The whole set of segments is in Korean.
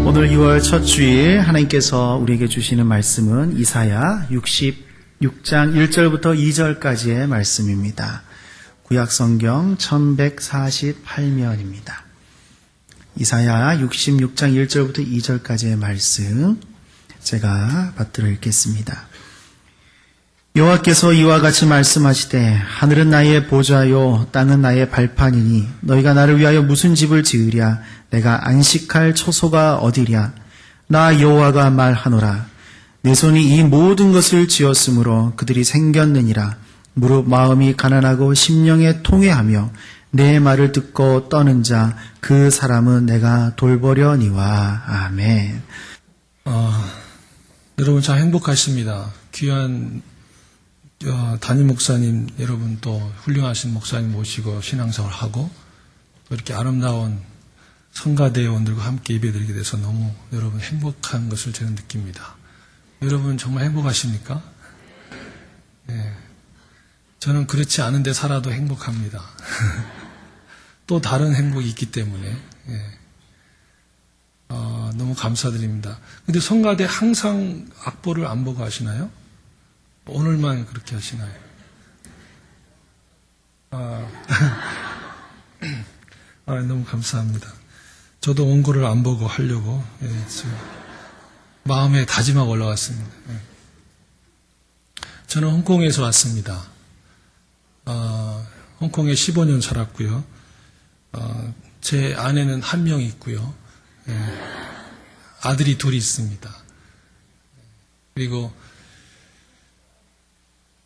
오늘 2월 첫 주일 하나님께서 우리에게 주시는 말씀은 이사야 66장 1절부터 2절까지의 말씀입니다. 구약성경 1148면입니다. 이사야 66장 1절부터 2절까지의 말씀 제가 받들어 읽겠습니다. 여호와께서 이와 같이 말씀하시되 하늘은 나의 보좌요 땅은 나의 발판이니 너희가 나를 위하여 무슨 집을 지으랴 내가 안식할 처소가 어디랴 나 여호와가 말하노라 내 손이 이 모든 것을 지었으므로 그들이 생겼느니라 무릇 마음이 가난하고 심령에 통회하며 내 말을 듣고 떠는 자 그 사람은 내가 돌보려니와. 아멘. 여러분 참 행복하십니다. 귀한 담임 목사님 여러분 또 훌륭하신 목사님 모시고 신앙생활 하고 또 이렇게 아름다운 성가대원들과 함께 예배드리게 돼서 너무 여러분 행복한 것을 저는 느낍니다. 여러분 정말 행복하십니까? 네. 저는 그렇지 않은데 살아도 행복합니다. 또 다른 행복이 있기 때문에 너무 감사드립니다. 근데 성가대 항상 악보를 안 보고 하시나요? 오늘만 그렇게 하시나요? 너무 감사합니다. 저도 원고를 안 보고 하려고 지금 마음에 다짐하고 올라왔습니다. 저는 홍콩에서 왔습니다. 홍콩에 15년 살았고요. 제 아내는 한 명 있고요. 아들이 둘이 있습니다. 그리고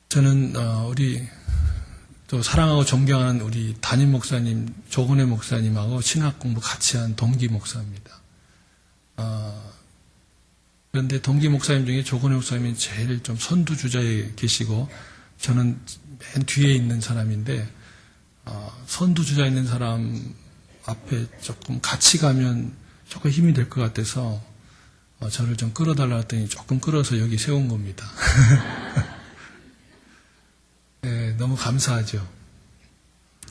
저는 우리 또 사랑하고 존경하는 우리 담임 목사님 조건혜 목사님하고 신학 공부 같이 한 동기 목사입니다. 그런데 동기 목사님 중에 조건혜 목사님이 제일 좀 선두주자에 계시고 저는 맨 뒤에 있는 사람인데 선두주자에 있는 사람 앞에 조금 같이 가면 조금 힘이 될 것 같아서 저를 좀 끌어달라 했더니 조금 끌어서 여기 세운 겁니다. 네, 너무 감사하죠.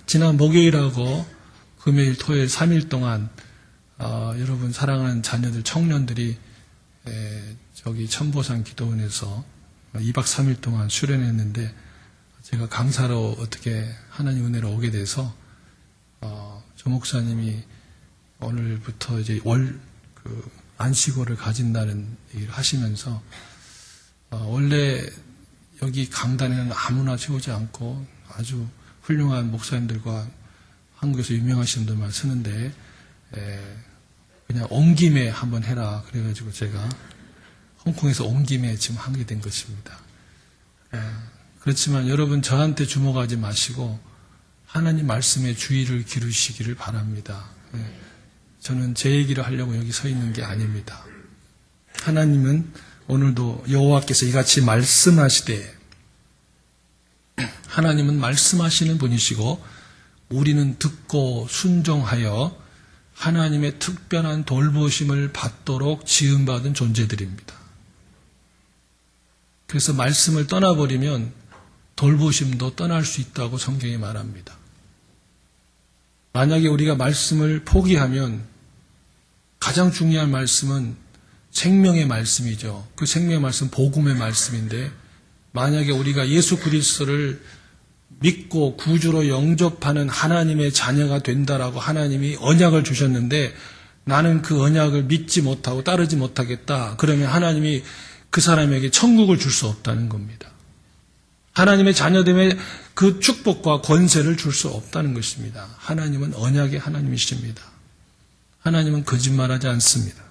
지난 목요일하고 금요일, 토요일 3일 동안 여러분 사랑하는 자녀들, 청년들이 저기 천보산 기도원에서 2박 3일 동안 수련했는데 제가 강사로 어떻게 하나님 은혜로 오게 돼서 조 목사님이 오늘부터 이제 안식월을 가진다는 얘기를 하시면서 원래 여기 강단에는 아무나 세우지 않고 아주 훌륭한 목사님들과 한국에서 유명하신 분들만 쓰는데 그냥 온 김에 한번 해라 그래가지고 제가 홍콩에서 온 김에 지금 하게 된 것입니다. 그렇지만 여러분 저한테 주목하지 마시고 하나님 말씀에 주의를 기르시기를 바랍니다. 저는 제 얘기를 하려고 여기 서 있는 게 아닙니다. 하나님은 오늘도 여호와께서 이같이 말씀하시되 하나님은 말씀하시는 분이시고 우리는 듣고 순종하여 하나님의 특별한 돌보심을 받도록 지음받은 존재들입니다. 그래서 말씀을 떠나버리면 돌보심도 떠날 수 있다고 성경이 말합니다. 만약에 우리가 말씀을 포기하면 가장 중요한 말씀은 생명의 말씀이죠. 그 생명의 말씀 복음의 말씀인데 만약에 우리가 예수 그리스도를 믿고 구주로 영접하는 하나님의 자녀가 된다라고 하나님이 언약을 주셨는데 나는 그 언약을 믿지 못하고 따르지 못하겠다. 그러면 하나님이 그 사람에게 천국을 줄 수 없다는 겁니다. 하나님의 자녀됨의 그 축복과 권세를 줄 수 없다는 것입니다. 하나님은 언약의 하나님이십니다. 하나님은 거짓말하지 않습니다.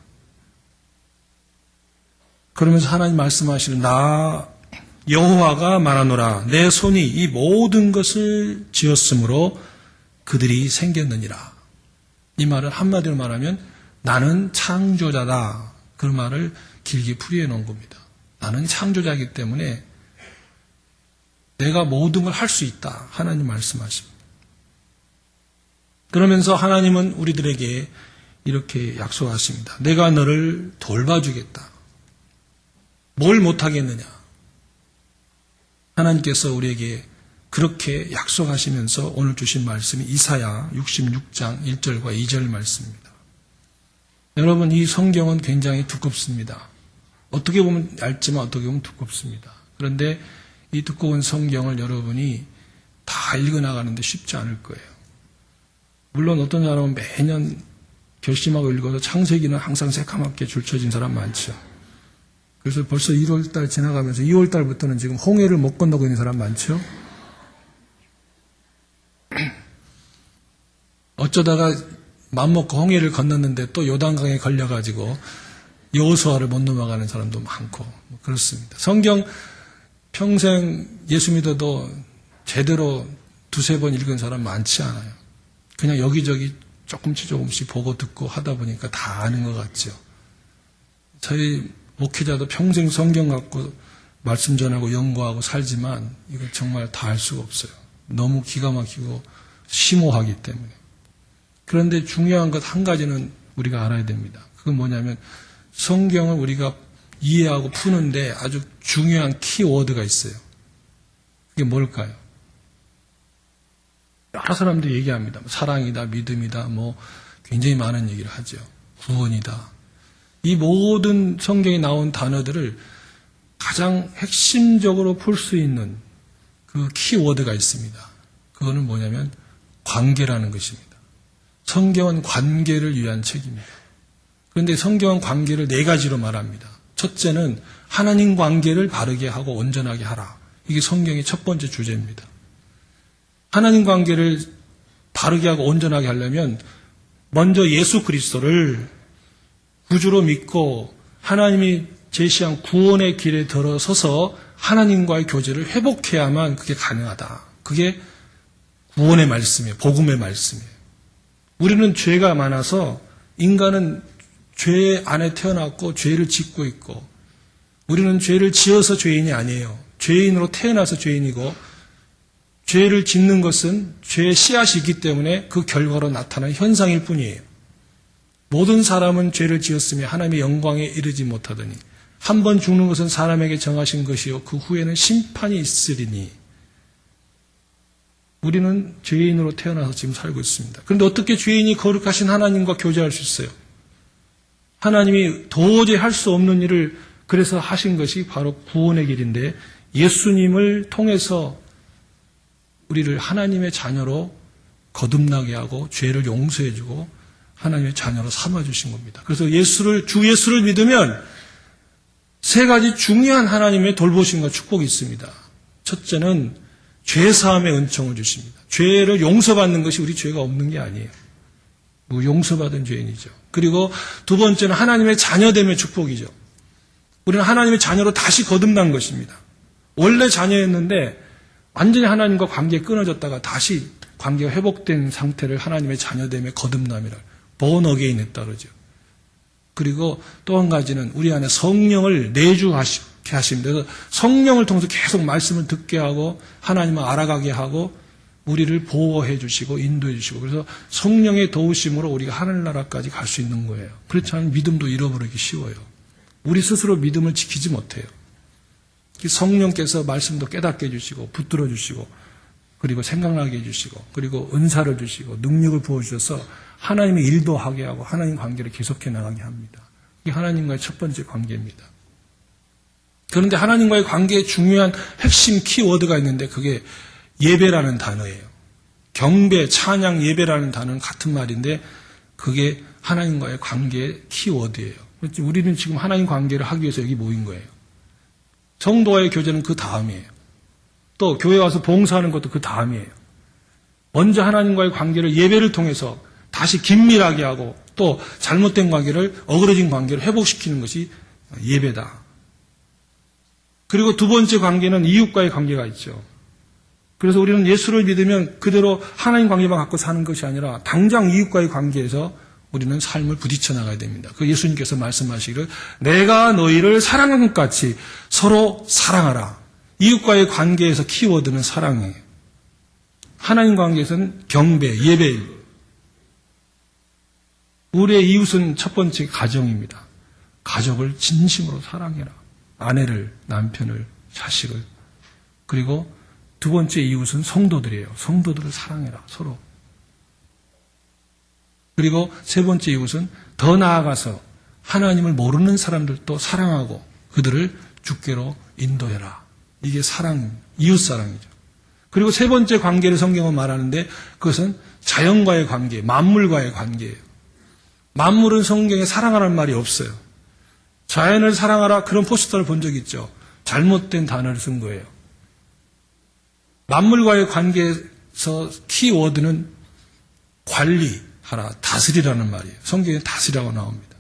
그러면서 하나님 말씀하시는 나 여호와가 말하노라 내 손이 이 모든 것을 지었으므로 그들이 생겼느니라. 이 말은 한마디로 말하면 나는 창조자다. 그 말을 길게 풀이해 놓은 겁니다. 나는 창조자이기 때문에 내가 모든 걸 할 수 있다. 하나님 말씀하십니다. 그러면서 하나님은 우리들에게 이렇게 약속하십니다. 내가 너를 돌봐주겠다. 뭘 못하겠느냐? 하나님께서 우리에게 그렇게 약속하시면서 오늘 주신 말씀이 이사야 66장 1절과 2절 말씀입니다. 여러분, 이 성경은 굉장히 두껍습니다. 어떻게 보면 얇지만 어떻게 보면 두껍습니다. 그런데 이 두꺼운 성경을 여러분이 다 읽어나가는데 쉽지 않을 거예요. 물론 어떤 사람은 매년 결심하고 읽어서 창세기는 항상 새까맣게 줄쳐진 사람 많죠. 그래서 벌써 1월달 지나가면서 2월달부터는 지금 홍해를 못 건너고 있는 사람 많죠. 어쩌다가 맘먹고 홍해를 건넜는데 또 요단강에 걸려가지고 여호수아를 못 넘어가는 사람도 많고 그렇습니다. 성경 평생 예수 믿어도 제대로 두세 번 읽은 사람 많지 않아요. 그냥 여기저기 조금씩 보고 듣고 하다 보니까 다 아는 것 같죠. 저희 목회자도 평생 성경 갖고 말씀 전하고 연구하고 살지만 이거 정말 다 알 수가 없어요. 너무 기가 막히고 심오하기 때문에. 그런데 중요한 것 한 가지는 우리가 알아야 됩니다. 그건 뭐냐면 성경을 우리가 이해하고 푸는데 아주 중요한 키워드가 있어요. 그게 뭘까요? 여러 사람들이 얘기합니다. 사랑이다, 믿음이다, 굉장히 많은 얘기를 하죠. 구원이다. 이 모든 성경에 나온 단어들을 가장 핵심적으로 풀 수 있는 그 키워드가 있습니다. 그거는 뭐냐면 관계라는 것입니다. 성경은 관계를 위한 책입니다. 그런데 성경은 관계를 네 가지로 말합니다. 첫째는 하나님 관계를 바르게 하고 온전하게 하라. 이게 성경의 첫 번째 주제입니다. 하나님 관계를 바르게 하고 온전하게 하려면 먼저 예수 그리스도를 구주로 믿고 하나님이 제시한 구원의 길에 들어서서 하나님과의 교제를 회복해야만 그게 가능하다. 그게 구원의 말씀이에요. 복음의 말씀이에요. 우리는 죄가 많아서 인간은 죄 안에 태어났고 죄를 짓고 있고 우리는 죄를 지어서 죄인이 아니에요. 죄인으로 태어나서 죄인이고 죄를 짓는 것은 죄의 씨앗이 있기 때문에 그 결과로 나타나는 현상일 뿐이에요. 모든 사람은 죄를 지었으며 하나님의 영광에 이르지 못하더니 한 번 죽는 것은 사람에게 정하신 것이요 그 후에는 심판이 있으리니 우리는 죄인으로 태어나서 지금 살고 있습니다. 그런데 어떻게 죄인이 거룩하신 하나님과 교제할 수 있어요? 하나님이 도저히 할 수 없는 일을 그래서 하신 것이 바로 구원의 길인데 예수님을 통해서 우리를 하나님의 자녀로 거듭나게 하고 죄를 용서해주고 하나님의 자녀로 삼아주신 겁니다. 그래서 주 예수를 믿으면 세 가지 중요한 하나님의 돌보심과 축복이 있습니다. 첫째는 죄사함의 은총을 주십니다. 죄를 용서받는 것이 우리 죄가 없는 게 아니에요. 용서받은 죄인이죠. 그리고 두 번째는 하나님의 자녀됨의 축복이죠. 우리는 하나님의 자녀로 다시 거듭난 것입니다. 원래 자녀였는데 완전히 하나님과 관계가 끊어졌다가 다시 관계가 회복된 상태를 하나님의 자녀됨의 거듭남이라 born again 했다 그러죠. 그리고 또 한 가지는 우리 안에 성령을 내주하게 하십니다. 그래서 성령을 통해서 계속 말씀을 듣게 하고 하나님을 알아가게 하고 우리를 보호해 주시고 인도해 주시고 그래서 성령의 도우심으로 우리가 하늘나라까지 갈 수 있는 거예요. 그렇지 않으면 믿음도 잃어버리기 쉬워요. 우리 스스로 믿음을 지키지 못해요. 성령께서 말씀도 깨닫게 해주시고 붙들어 주시고 그리고 생각나게 해주시고 그리고 은사를 주시고 능력을 부어주셔서 하나님의 일도 하게 하고 하나님 관계를 계속해 나가게 합니다. 이게 하나님과의 첫 번째 관계입니다. 그런데 하나님과의 관계에 중요한 핵심 키워드가 있는데 그게 예배라는 단어예요. 경배, 찬양, 예배라는 단어는 같은 말인데 그게 하나님과의 관계의 키워드예요. 우리는 지금 하나님 관계를 하기 위해서 여기 모인 거예요. 성도와의 교제는 그 다음이에요. 또 교회 와서 봉사하는 것도 그 다음이에요. 먼저 하나님과의 관계를 예배를 통해서 다시 긴밀하게 하고 또 잘못된 관계를 어그러진 관계를 회복시키는 것이 예배다. 그리고 두 번째 관계는 이웃과의 관계가 있죠. 그래서 우리는 예수를 믿으면 그대로 하나님 관계만 갖고 사는 것이 아니라 당장 이웃과의 관계에서 우리는 삶을 부딪혀 나가야 됩니다. 그 예수님께서 말씀하시기를 내가 너희를 사랑한 것 같이 서로 사랑하라. 이웃과의 관계에서 키워드는 사랑이에요. 하나님 관계에서는 경배, 예배입니다. 우리의 이웃은 첫 번째 가정입니다. 가족을 진심으로 사랑해라. 아내를, 남편을, 자식을. 그리고 두 번째 이웃은 성도들이에요. 성도들을 사랑해라. 서로. 그리고 세 번째 이웃은 더 나아가서 하나님을 모르는 사람들도 사랑하고 그들을 주께로 인도해라. 이게 사랑, 이웃 사랑이죠. 그리고 세 번째 관계를 성경은 말하는데 그것은 자연과의 관계, 만물과의 관계예요. 만물은 성경에 사랑하라는 말이 없어요. 자연을 사랑하라 그런 포스터를 본 적 있죠. 잘못된 단어를 쓴 거예요. 만물과의 관계에서 키워드는 관리하라, 다스리라는 말이에요. 성경에 다스리라고 나옵니다.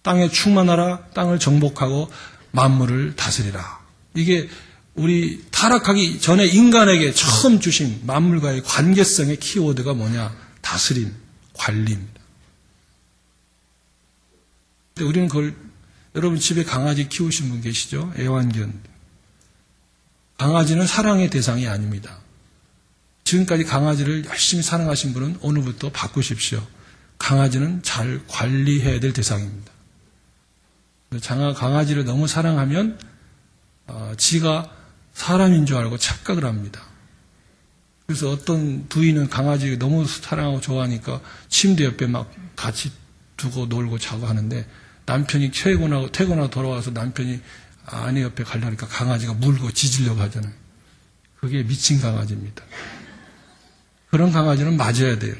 땅에 충만하라, 땅을 정복하고 만물을 다스리라. 이게 우리 타락하기 전에 인간에게 처음 주신 만물과의 관계성의 키워드가 뭐냐? 다스림, 관리입니다. 근데 우리는 그걸, 여러분 집에 강아지 키우신 분 계시죠? 애완견. 강아지는 사랑의 대상이 아닙니다. 지금까지 강아지를 열심히 사랑하신 분은 오늘부터 바꾸십시오. 강아지는 잘 관리해야 될 대상입니다. 강아지를 너무 사랑하면 지가 사람인 줄 알고 착각을 합니다. 그래서 어떤 부인은 강아지를 너무 사랑하고 좋아하니까 침대 옆에 막 같이 두고 놀고 자고 하는데 남편이 퇴근하고 돌아와서 남편이 아내 옆에 가려니까 강아지가 물고 짖으려고 하잖아요. 그게 미친 강아지입니다. 그런 강아지는 맞아야 돼요.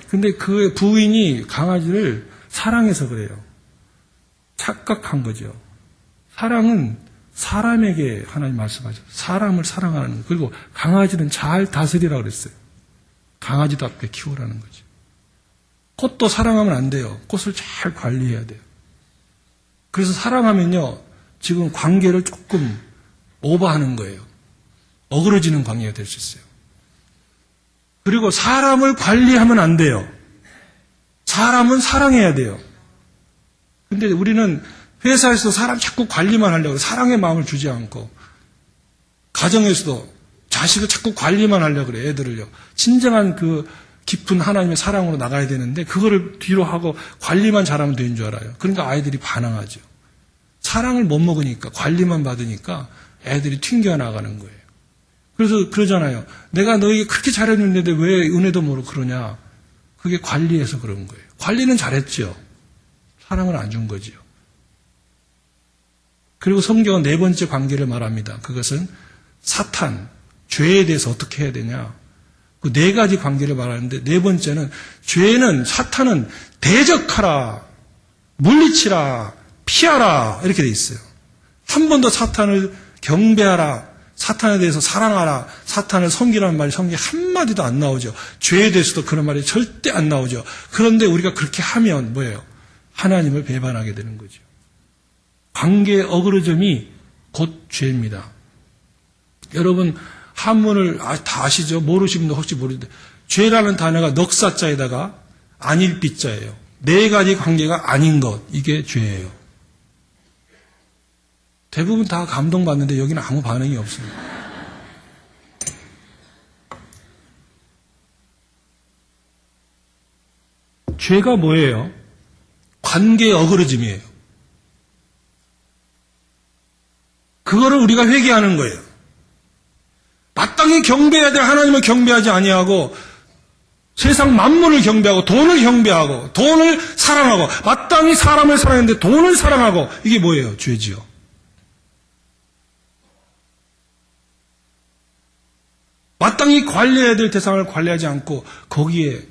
근데 그 부인이 강아지를 사랑해서 그래요. 착각한 거죠. 사랑은 사람에게 하나님 말씀하죠. 사람을 사랑하는 거. 그리고 강아지는 잘 다스리라고 그랬어요. 강아지답게 키우라는 거죠. 꽃도 사랑하면 안 돼요. 꽃을 잘 관리해야 돼요. 그래서 사랑하면요, 지금 관계를 조금 오버하는 거예요. 어그러지는 관계가 될 수 있어요. 그리고 사람을 관리하면 안 돼요. 사람은 사랑해야 돼요. 근데 우리는 회사에서 사람 자꾸 관리만 하려고 해요. 사랑의 마음을 주지 않고, 가정에서도 자식을 자꾸 관리만 하려고 그래요. 애들을요. 진정한 그 깊은 하나님의 사랑으로 나가야 되는데 그거를 뒤로 하고 관리만 잘하면 되는 줄 알아요. 그러니까 아이들이 반항하죠. 사랑을 못 먹으니까, 관리만 받으니까 애들이 튕겨나가는 거예요. 그래서 그러잖아요. 내가 너에게 그렇게 잘해줬는데 왜 은혜도 모르고 그러냐. 그게 관리해서 그런 거예요. 관리는 잘했죠. 사랑을 안 준 거지요. 그리고 성경은 네 번째 관계를 말합니다. 그것은 사탄, 죄에 대해서 어떻게 해야 되냐. 그 네 가지 관계를 말하는데 네 번째는 죄는, 사탄은 대적하라, 물리치라, 피하라 이렇게 돼 있어요. 한 번도 사탄을 경배하라, 사탄에 대해서 사랑하라, 사탄을 섬기라는 말이 성경에 한마디도 안 나오죠. 죄에 대해서도 그런 말이 절대 안 나오죠. 그런데 우리가 그렇게 하면 뭐예요? 하나님을 배반하게 되는 거죠. 관계의 어그러짐이 곧 죄입니다. 여러분 한문을 다 아시죠? 모르시는 분 혹시 모르는데 죄라는 단어가 넉사자에다가 안일비자예요. 네 가지 관계가 아닌 것, 이게 죄예요. 대부분 다 감동받는데 여기는 아무 반응이 없습니다. 죄가 뭐예요? 관계의 어그러짐이에요. 그거를 우리가 회개하는 거예요. 마땅히 경배해야 될 하나님을 경배하지 아니하고 세상 만물을 경배하고 돈을 경배하고 돈을 사랑하고 마땅히 사람을 사랑했는데 돈을 사랑하고 이게 뭐예요? 죄지요. 마땅히 관리해야 될 대상을 관리하지 않고 거기에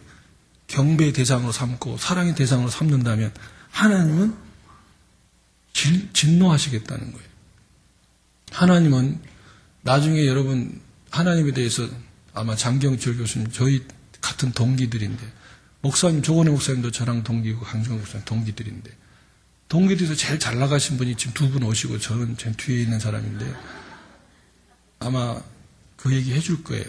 경배의 대상으로 삼고 사랑의 대상으로 삼는다면 하나님은 진노하시겠다는 거예요. 하나님은 나중에 여러분 하나님에 대해서 아마 장경철 교수님 저희 같은 동기들인데 목사님 조건의 목사님도 저랑 동기고 강정호 목사님 동기들인데 동기들에서 제일 잘 나가신 분이 지금 두 분 오시고 저는 제 뒤에 있는 사람인데 아마 그 얘기 해줄 거예요.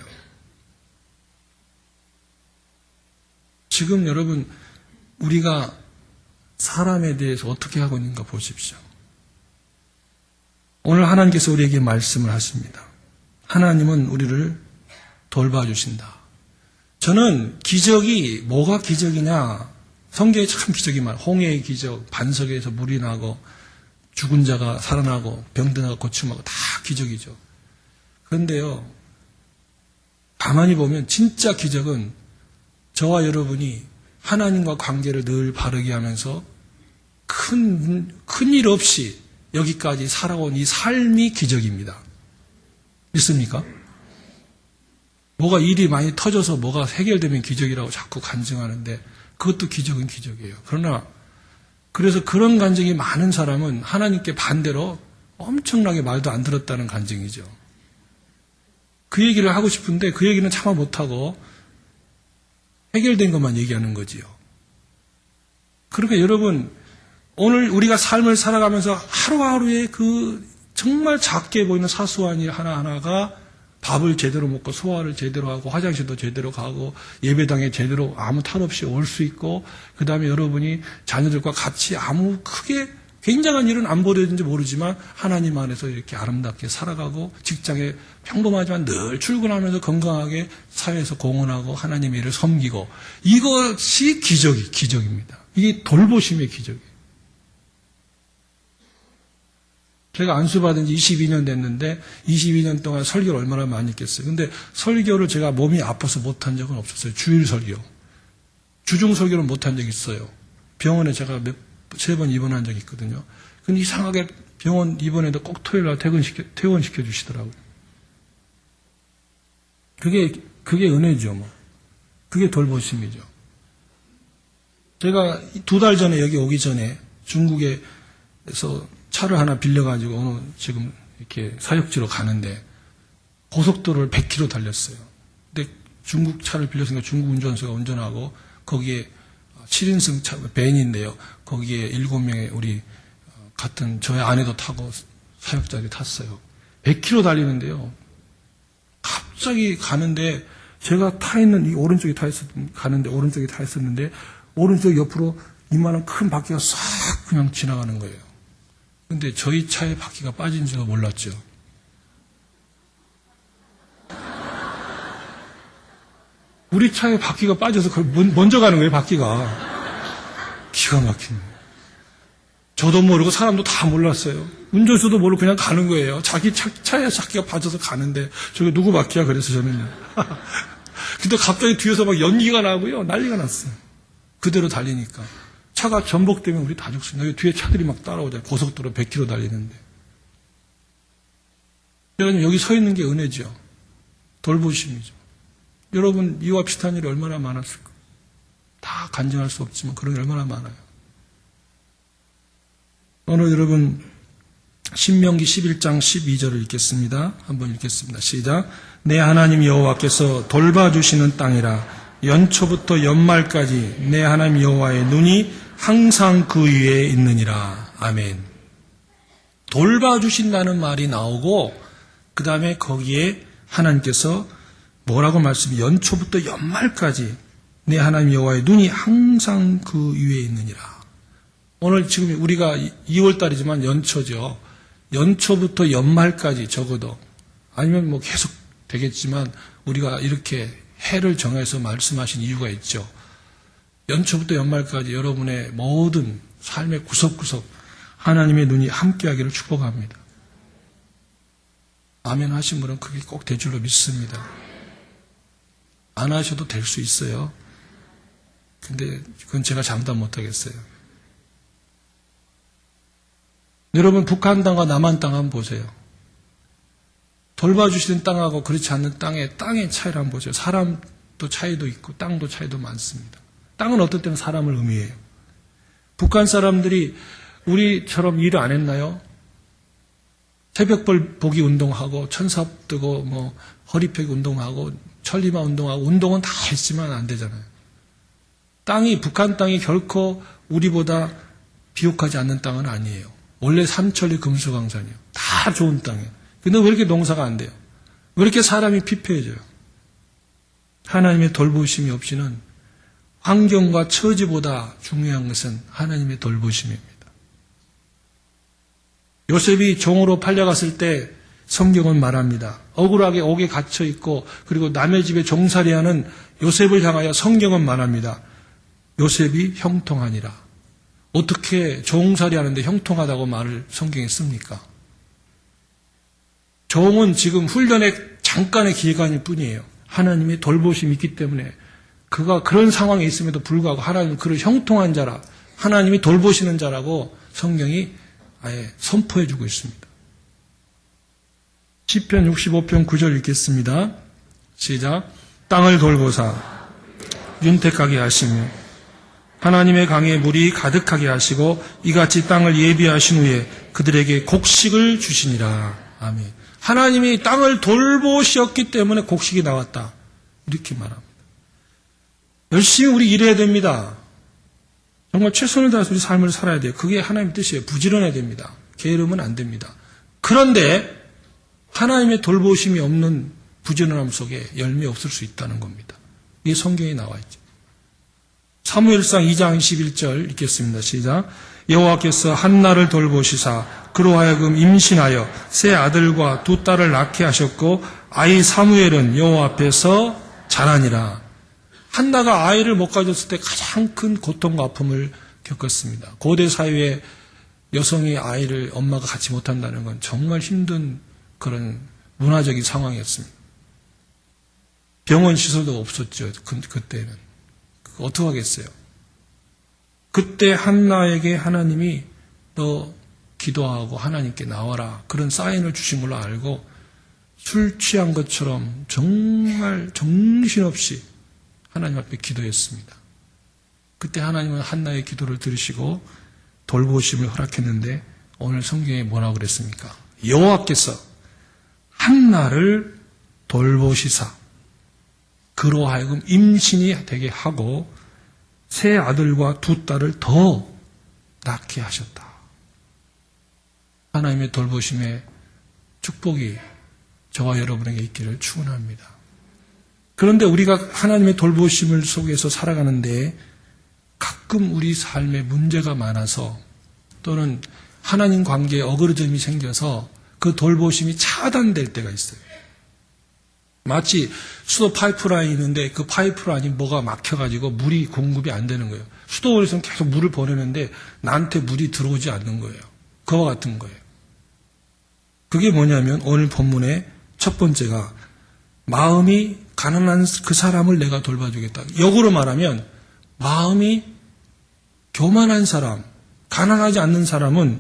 지금 여러분 우리가 사람에 대해서 어떻게 하고 있는가 보십시오. 오늘 하나님께서 우리에게 말씀을 하십니다. 하나님은 우리를 돌봐주신다. 저는 기적이 뭐가 기적이냐. 성경에 참 기적이 많아요. 홍해의 기적, 반석에서 물이 나고 죽은 자가 살아나고 병든 자가 고침하고 다 기적이죠. 그런데요. 가만히 보면 진짜 기적은 저와 여러분이 하나님과 관계를 늘 바르게 하면서 큰 일 없이 여기까지 살아온 이 삶이 기적입니다. 믿습니까? 뭐가 일이 많이 터져서 뭐가 해결되면 기적이라고 자꾸 간증하는데 그것도 기적은 기적이에요. 그러나 그래서 그런 간증이 많은 사람은 하나님께 반대로 엄청나게 말도 안 들었다는 간증이죠. 그 얘기를 하고 싶은데 그 얘기는 차마 못하고 해결된 것만 얘기하는 거지요. 그러니까 여러분, 오늘 우리가 삶을 살아가면서 하루하루의 그 정말 작게 보이는 사소한 일 하나하나가 밥을 제대로 먹고 소화를 제대로 하고 화장실도 제대로 가고 예배당에 제대로 아무 탈 없이 올 수 있고 그 다음에 여러분이 자녀들과 같이 아무 크게 굉장한 일은 안 벌어지는지 모르지만 하나님 안에서 이렇게 아름답게 살아가고 직장에 평범하지만 늘 출근하면서 건강하게 사회에서 공헌하고 하나님의 일을 섬기고 이것이 기적입니다. 이게 돌보심의 기적이에요. 제가 안수받은 지 22년 됐는데 22년 동안 설교를 얼마나 많이 했겠어요. 근데 설교를 제가 몸이 아파서 못한 적은 없었어요. 주일 설교. 주중 설교는 못한 적이 있어요. 병원에 제가 3번 입원한 적이 있거든요. 근데 이상하게 병원 입원해도 꼭 토요일 날 퇴원시켜 주시더라고요. 그게 은혜죠, 뭐. 그게 돌보심이죠. 제가 2달 전에 여기 오기 전에 중국에서 차를 하나 빌려가지고 오늘 지금 이렇게 사역지로 가는데 고속도로를 100km 달렸어요. 근데 중국 차를 빌렸으니까 중국 운전수가 운전하고 거기에 7인승 차, 밴인데요. 거기에 7명의 우리 같은 저의 아내도 타고 사역자들이 탔어요. 100km 달리는데요. 갑자기 가는데 제가 타 있는 이 오른쪽에 가는데 오른쪽에 타 있었는데 오른쪽 옆으로 이만한 큰 바퀴가 싹 그냥 지나가는 거예요. 근데 저희 차에 바퀴가 빠진 줄 몰랐죠. 우리 차에 바퀴가 빠져서 그걸 먼저 가는 거예요, 바퀴가. 기가 막히네. 저도 모르고 사람도 다 몰랐어요. 운전수도 모르고 그냥 가는 거예요. 자기 차에 바퀴가 빠져서 가는데 저게 누구 바퀴야? 그래서 저는요. 근데 갑자기 뒤에서 막 연기가 나고요. 난리가 났어요. 그대로 달리니까. 차가 전복되면 우리 다 죽습니다. 뒤에 차들이 막 따라오잖아요. 고속도로 100km 달리는데. 여러분, 여기 서 있는 게 은혜죠. 돌보심이죠. 여러분, 이와 비슷한 일이 얼마나 많았을까. 다 간증할 수 없지만 그런 게 얼마나 많아요. 오늘 여러분, 신명기 11장 12절을 읽겠습니다. 한번 읽겠습니다. 시작. 내 하나님 여호와께서 돌봐주시는 땅이라 연초부터 연말까지 내 하나님 여호와의 눈이 항상 그 위에 있느니라. 아멘. 돌봐주신다는 말이 나오고 그 다음에 거기에 하나님께서 뭐라고 말씀이 연초부터 연말까지 내 하나님 여호와의 눈이 항상 그 위에 있느니라. 오늘 지금 우리가 2월달이지만 연초죠. 연초부터 연말까지 적어도 아니면 뭐 계속 되겠지만 우리가 이렇게 해를 정해서 말씀하신 이유가 있죠. 연초부터 연말까지 여러분의 모든 삶의 구석구석 하나님의 눈이 함께하기를 축복합니다. 아멘 하신 분은 그게 꼭 될 줄로 믿습니다. 안 하셔도 될 수 있어요. 근데 그건 제가 장담 못하겠어요. 여러분 북한 땅과 남한 땅 한번 보세요. 돌봐주시는 땅하고 그렇지 않는 땅의 차이를 한번 보세요. 사람도 차이도 있고 땅도 차이도 많습니다. 땅은 어떤 때는 사람을 의미해요. 북한 사람들이 우리처럼 일을 안 했나요? 새벽벌 보기 운동하고 천삽 뜨고 뭐 허리 펴기 운동하고 천리마 운동하고 운동은 다 했지만 안 되잖아요. 북한 땅이 결코 우리보다 비옥하지 않는 땅은 아니에요. 원래 삼천리 금수강산이에요. 다 좋은 땅이에요. 근데 왜 이렇게 농사가 안 돼요? 왜 이렇게 사람이 피폐해져요? 하나님의 돌보심이 없이는 환경과 처지보다 중요한 것은 하나님의 돌보심입니다. 요셉이 종으로 팔려갔을 때 성경은 말합니다. 억울하게 옥에 갇혀 있고 그리고 남의 집에 종살이하는 요셉을 향하여 성경은 말합니다. 요셉이 형통하니라. 어떻게 종살이하는데 형통하다고 말을 성경에 씁니까? 종은 지금 훈련의 잠깐의 기간일 뿐이에요. 하나님의 돌보심이 있기 때문에 그가 그런 상황에 있음에도 불구하고 하나님 그를 형통한 자라, 하나님이 돌보시는 자라고 성경이 아예 선포해주고 있습니다. 시편 65편 9절 읽겠습니다. 시작. 땅을 돌보사 윤택하게 하시며 하나님의 강에 물이 가득하게 하시고 이같이 땅을 예비하신 후에 그들에게 곡식을 주시니라. 아멘. 하나님이 땅을 돌보셨기 때문에 곡식이 나왔다. 이렇게 말합니다. 열심히 우리 일해야 됩니다. 정말 최선을 다해서 우리 삶을 살아야 돼요. 그게 하나님의 뜻이에요. 부지런해야 됩니다. 게으르면 안 됩니다. 그런데 하나님의 돌보심이 없는 부지런함 속에 열매 없을 수 있다는 겁니다. 이게 성경에 나와 있죠. 사무엘상 2장 11절 읽겠습니다. 시작. 여호와께서 한나를 돌보시사 그로 하여금 임신하여 세 아들과 두 딸을 낳게 하셨고 아이 사무엘은 여호와 앞에서 자라니라. 한나가 아이를 못 가졌을 때 가장 큰 고통과 아픔을 겪었습니다. 고대 사회에 여성이 아이를 엄마가 갖지 못한다는 건 정말 힘든 그런 문화적인 상황이었습니다. 병원 시설도 없었죠. 그때는. 어떻게 하겠어요? 그때 한나에게 하나님이 너 기도하고 하나님께 나와라. 그런 사인을 주신 걸로 알고 술 취한 것처럼 정말 정신없이 하나님 앞에 기도했습니다. 그때 하나님은 한나의 기도를 들으시고 돌보심을 허락했는데 오늘 성경에 뭐라고 그랬습니까? 여호와께서 한나를 돌보시사 그로 하여금 임신이 되게 하고 세 아들과 두 딸을 더 낳게 하셨다. 하나님의 돌보심의 축복이 저와 여러분에게 있기를 축원합니다. 그런데 우리가 하나님의 돌보심을 속에서 살아가는데 가끔 우리 삶에 문제가 많아서 또는 하나님 관계에 어그러짐이 생겨서 그 돌보심이 차단될 때가 있어요. 마치 수도 파이프라인이 있는데 그 파이프라인이 뭐가 막혀가지고 물이 공급이 안 되는 거예요. 수도원에서는 계속 물을 보내는데 나한테 물이 들어오지 않는 거예요. 그와 같은 거예요. 그게 뭐냐면 오늘 본문의 첫 번째가 마음이 가난한 그 사람을 내가 돌봐주겠다. 역으로 말하면 마음이 교만한 사람, 가난하지 않는 사람은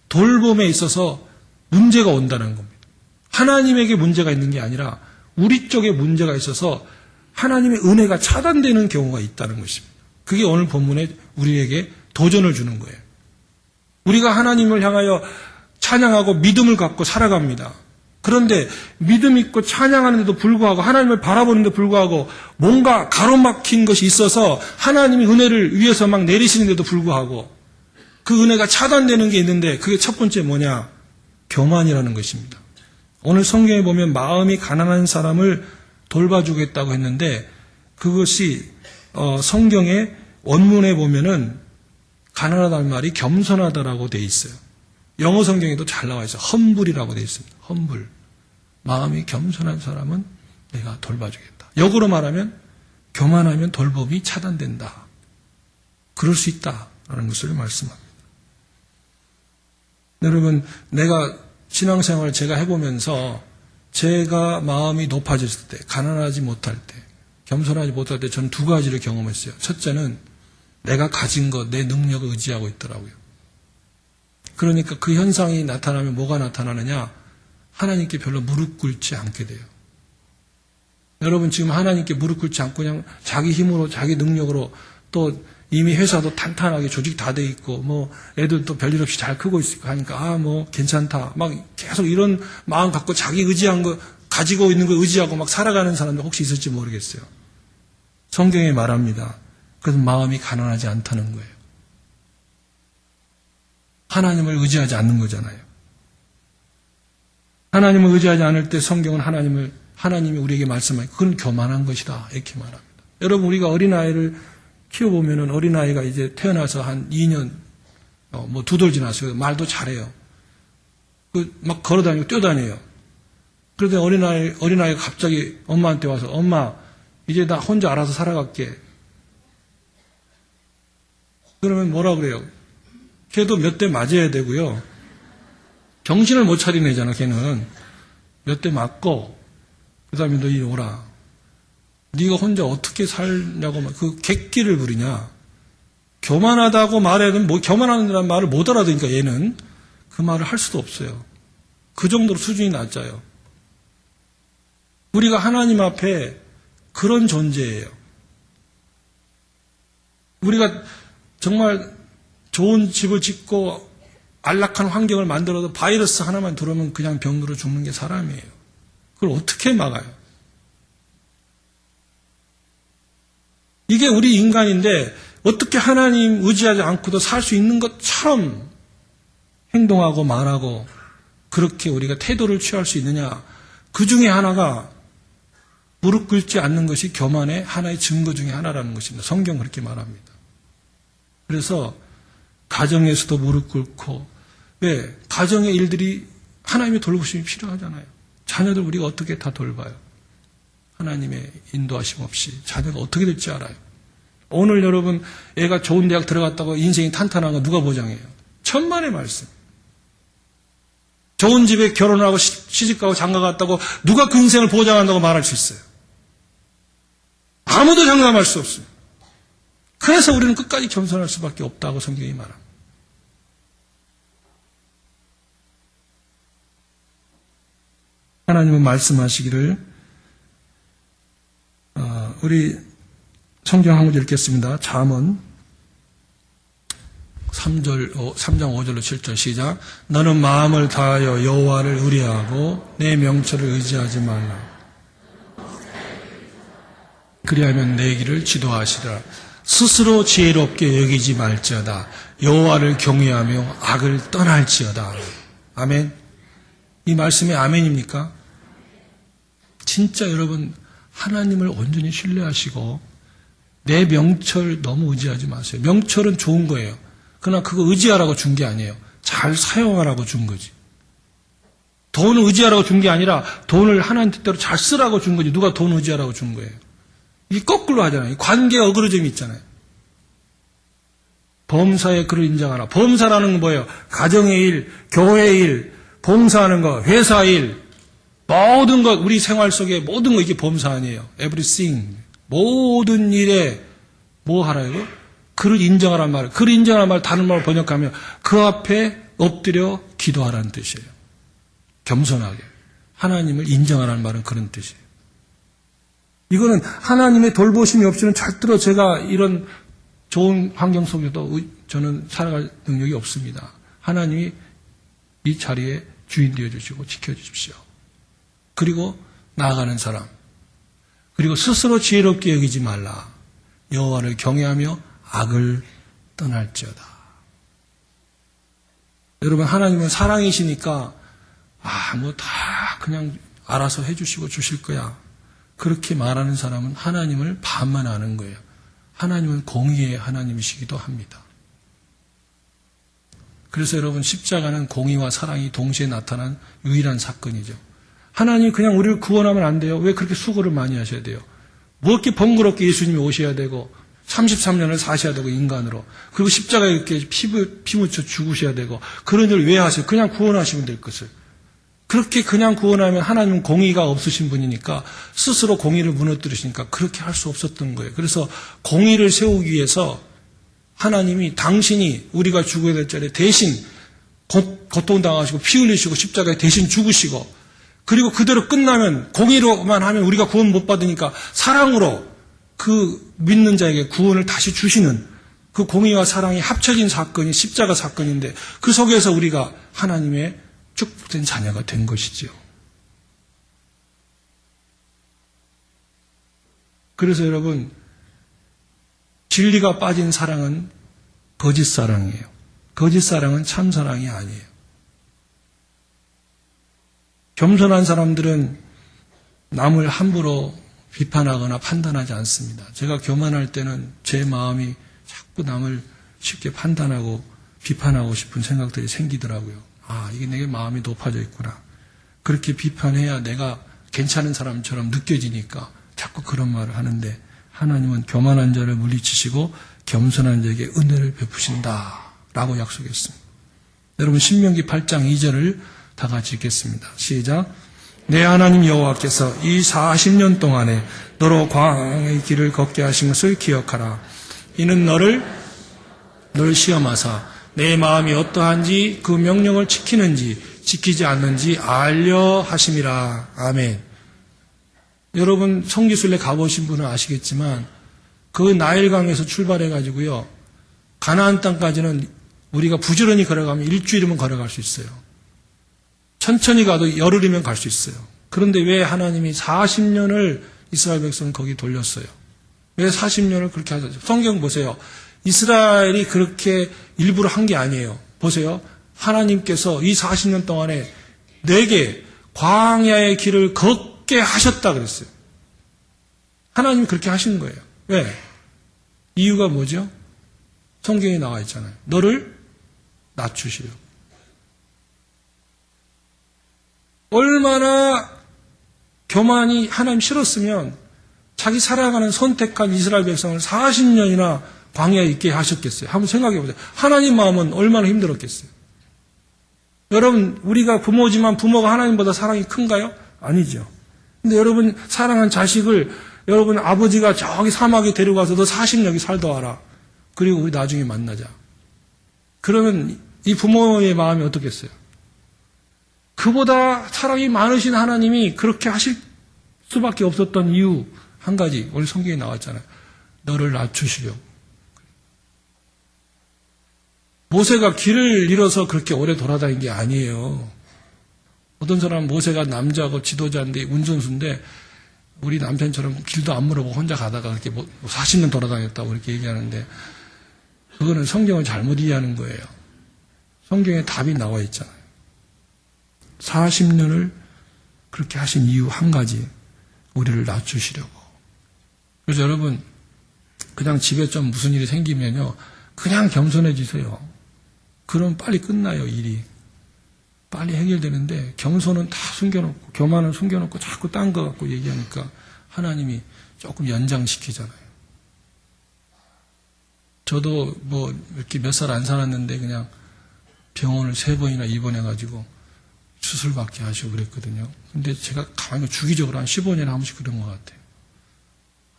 돌봄에 있어서 문제가 온다는 겁니다. 하나님에게 문제가 있는 게 아니라 우리 쪽에 문제가 있어서 하나님의 은혜가 차단되는 경우가 있다는 것입니다. 그게 오늘 본문에 우리에게 도전을 주는 거예요. 우리가 하나님을 향하여 찬양하고 믿음을 갖고 살아갑니다. 그런데 믿음 있고 찬양하는데도 불구하고 하나님을 바라보는데도 불구하고 뭔가 가로막힌 것이 있어서 하나님이 은혜를 위해서 막 내리시는데도 불구하고 그 은혜가 차단되는 게 있는데 그게 첫 번째 뭐냐? 교만이라는 것입니다. 오늘 성경에 보면 마음이 가난한 사람을 돌봐주겠다고 했는데 그것이 성경의 원문에 보면은 가난하다는 말이 겸손하다라고 돼 있어요. 영어 성경에도 잘 나와 있어요. 험불이라고 돼 있습니다. 험불. 마음이 겸손한 사람은 내가 돌봐주겠다. 역으로 말하면 교만하면 돌봄이 차단된다. 그럴 수 있다라는 것을 말씀합니다. 여러분, 내가 신앙생활을 제가 해보면서 제가 마음이 높아졌을 때, 가난하지 못할 때, 겸손하지 못할 때 저는 두 가지를 경험했어요. 첫째는 내가 가진 것, 내 능력을 의지하고 있더라고요. 그러니까 그 현상이 나타나면 뭐가 나타나느냐? 하나님께 별로 무릎 꿇지 않게 돼요. 여러분 지금 하나님께 무릎 꿇지 않고 그냥 자기 힘으로, 자기 능력으로 또 이미 회사도 탄탄하게 조직 다 돼 있고 뭐 애들도 별일 없이 잘 크고 있고 하니까 괜찮다. 막 계속 이런 마음 갖고 자기 의지한 거 가지고 있는 거 의지하고 막 살아가는 사람도 혹시 있을지 모르겠어요. 성경에 말합니다. 그래서 마음이 가난하지 않다는 거예요. 하나님을 의지하지 않는 거잖아요. 하나님을 의지하지 않을 때 성경은 하나님이 우리에게 말씀하니까 그건 교만한 것이다. 이렇게 말합니다. 여러분 우리가 어린아이를 키워보면은 어린아이가 이제 태어나서 한 2년, 두 달 지났어요. 말도 잘해요. 막 걸어다니고 뛰어다녀요. 그런데 어린아이가 갑자기 엄마한테 와서 엄마, 이제 나 혼자 알아서 살아갈게. 그러면 뭐라 그래요? 걔도 몇 대 맞아야 되고요. 정신을 못 차린 애잖아, 걔는. 몇 대 맞고, 그 다음에 너 이리 오라. 네가 혼자 어떻게 살냐고 그 객기를 부리냐. 교만하다고 말해도 교만하다는 말을 못 알아듣으니까 얘는 그 말을 할 수도 없어요. 그 정도로 수준이 낮아요. 우리가 하나님 앞에 그런 존재예요. 우리가 정말 좋은 집을 짓고 안락한 환경을 만들어도 바이러스 하나만 들어오면 그냥 병으로 죽는 게 사람이에요. 그걸 어떻게 막아요? 이게 우리 인간인데 어떻게 하나님 의지하지 않고도 살 수 있는 것처럼 행동하고 말하고 그렇게 우리가 태도를 취할 수 있느냐. 그 중에 하나가 무릎 꿇지 않는 것이 교만의 하나의 증거 중에 하나라는 것입니다. 성경 그렇게 말합니다. 그래서 가정에서도 무릎 꿇고, 왜? 가정의 일들이 하나님의 돌보심이 필요하잖아요. 자녀들 우리가 어떻게 다 돌봐요? 하나님의 인도하심 없이 자녀가 어떻게 될지 알아요. 오늘 여러분 애가 좋은 대학 들어갔다고 인생이 탄탄한 거 누가 보장해요? 천만의 말씀. 좋은 집에 결혼하고 시집가고 장가갔다고 누가 그 인생을 보장한다고 말할 수 있어요? 아무도 장담할 수 없습니다. 그래서 우리는 끝까지 겸손할 수밖에 없다고 성경이 말합니다. 하나님은 말씀하시기를 우리 성경 한 구절 읽겠습니다. 잠언 3장 5절로 7절 시작. 너는 마음을 다하여 여호와를 의뢰하고 내 명철을 의지하지 말라. 그리하면 내 길을 지도하시리라. 스스로 지혜롭게 여기지 말지어다. 여호와를 경외하며 악을 떠날지어다. 아멘. 이 말씀이 아멘입니까? 진짜 여러분 하나님을 온전히 신뢰하시고 내 명철 너무 의지하지 마세요. 명철은 좋은 거예요. 그러나 그거 의지하라고 준 게 아니에요. 잘 사용하라고 준 거지. 돈을 의지하라고 준 게 아니라 돈을 하나님 뜻대로 잘 쓰라고 준 거지. 누가 돈 의지하라고 준 거예요. 이게 거꾸로 하잖아요. 관계에 어그러짐이 있잖아요. 범사에 그를 인정하라. 범사라는 건 뭐예요? 가정의 일, 교회의 일, 봉사하는 거, 회사 일, 모든 것, 우리 생활 속에 모든 거 이게 범사 아니에요. Everything. 모든 일에 뭐 하라고? 그를 인정하라는 말. 그를 인정하라는 말 다른 말로 번역하면 그 앞에 엎드려 기도하라는 뜻이에요. 겸손하게. 하나님을 인정하라는 말은 그런 뜻이에요. 이거는 하나님의 돌보심이 없이는 절대로 제가 이런 좋은 환경 속에도 저는 살아갈 능력이 없습니다. 하나님이 이 자리에 주인 되어주시고 지켜주십시오. 그리고 나아가는 사람. 그리고 스스로 지혜롭게 여기지 말라. 여호와를 경외하며 악을 떠날지어다. 여러분 하나님은 사랑이시니까 뭐 다 그냥 알아서 해주시고 주실 거야. 그렇게 말하는 사람은 하나님을 반만 아는 거예요. 하나님은 공의의 하나님이시기도 합니다. 그래서 여러분 십자가는 공의와 사랑이 동시에 나타난 유일한 사건이죠. 하나님이 그냥 우리를 구원하면 안 돼요. 왜 그렇게 수고를 많이 하셔야 돼요? 뭐 이렇게 번거롭게 예수님이 오셔야 되고 33년을 사셔야 되고 인간으로 그리고 십자가에 이렇게 피 묻혀 죽으셔야 되고 그런 일을 왜 하세요? 그냥 구원하시면 될 것을. 그렇게 그냥 구원하면 하나님은 공의가 없으신 분이니까 스스로 공의를 무너뜨리시니까 그렇게 할 수 없었던 거예요. 그래서 공의를 세우기 위해서 하나님이 당신이 우리가 죽어야 될 자리에 대신 고통당하시고 피 흘리시고 십자가에 대신 죽으시고 그리고 그대로 끝나면 공의로만 하면 우리가 구원 못 받으니까 사랑으로 그 믿는 자에게 구원을 다시 주시는 그 공의와 사랑이 합쳐진 사건이 십자가 사건인데 그 속에서 우리가 하나님의 축복된 자녀가 된 것이지요. 그래서 여러분 진리가 빠진 사랑은 거짓 사랑이에요. 거짓 사랑은 참 사랑이 아니에요. 겸손한 사람들은 남을 함부로 비판하거나 판단하지 않습니다. 제가 교만할 때는 제 마음이 자꾸 남을 쉽게 판단하고 비판하고 싶은 생각들이 생기더라고요. 이게 내게 마음이 높아져 있구나. 그렇게 비판해야 내가 괜찮은 사람처럼 느껴지니까 자꾸 그런 말을 하는데 하나님은 교만한 자를 물리치시고 겸손한 자에게 은혜를 베푸신다라고 약속했습니다. 여러분 신명기 8장 2절을 다 같이 읽겠습니다. 시작. 내 하나님 여호와께서 이 40년 동안에 너로 광야의 길을 걷게 하신 것을 기억하라. 이는 너를 시험하사 내 마음이 어떠한지 그 명령을 지키는지 지키지 않는지 알려 하심이라. 아멘. 여러분 성지순례 가보신 분은 아시겠지만 그 나일강에서 출발해가지고요, 가나안 땅까지는 우리가 부지런히 걸어가면 일주일이면 걸어갈 수 있어요. 천천히 가도 열흘이면 갈 수 있어요. 그런데 왜 하나님이 40년을 이스라엘 백성을 거기 돌렸어요? 왜 40년을 그렇게 하셨어요? 성경 보세요. 이스라엘이 그렇게 일부러 한 게 아니에요. 보세요. 하나님께서 이 40년 동안에 내게 광야의 길을 걷게 하셨다 그랬어요. 하나님이 그렇게 하시는 거예요. 왜? 이유가 뭐죠? 성경에 나와 있잖아요. 너를 낮추시려. 얼마나 교만이 하나님 싫었으면 자기 살아가는 선택한 이스라엘 백성을 40년이나 광야에 있게 하셨겠어요. 한번 생각해 보세요. 하나님 마음은 얼마나 힘들었겠어요. 여러분, 우리가 부모지만 부모가 하나님보다 사랑이 큰가요? 아니죠. 근데 여러분 사랑한 자식을 여러분 아버지가 저기 사막에 데려가서 너 40년 여기 살다 와라. 그리고 우리 나중에 만나자. 그러면 이 부모의 마음이 어떻겠어요? 그보다 사랑이 많으신 하나님이 그렇게 하실 수밖에 없었던 이유 한 가지, 오늘 성경에 나왔잖아요. 너를 낮추시려고. 모세가 길을 잃어서 그렇게 오래 돌아다닌 게 아니에요. 어떤 사람은 모세가 남자고 지도자인데 운전수인데 우리 남편처럼 길도 안 물어보고 혼자 가다가 그렇게 40년 돌아다녔다고 그렇게 얘기하는데 그거는 성경을 잘못 이해하는 거예요. 성경에 답이 나와 있잖아요. 40년을 그렇게 하신 이유 한 가지, 우리를 낮추시려고. 그래서 여러분 그냥 집에 좀 무슨 일이 생기면요 그냥 겸손해지세요. 그럼 빨리 끝나요. 일이 빨리 해결되는데 겸손은 다 숨겨놓고 교만은 숨겨놓고 자꾸 딴 거 갖고 얘기하니까 하나님이 조금 연장시키잖아요. 저도 뭐 이렇게 몇 살 안 살았는데 그냥 병원을 3번이나 입원해가지고 수술받게 하시고 그랬거든요. 근데 제가 가만히 주기적으로 한 15년에 한 번씩 그런 것 같아요.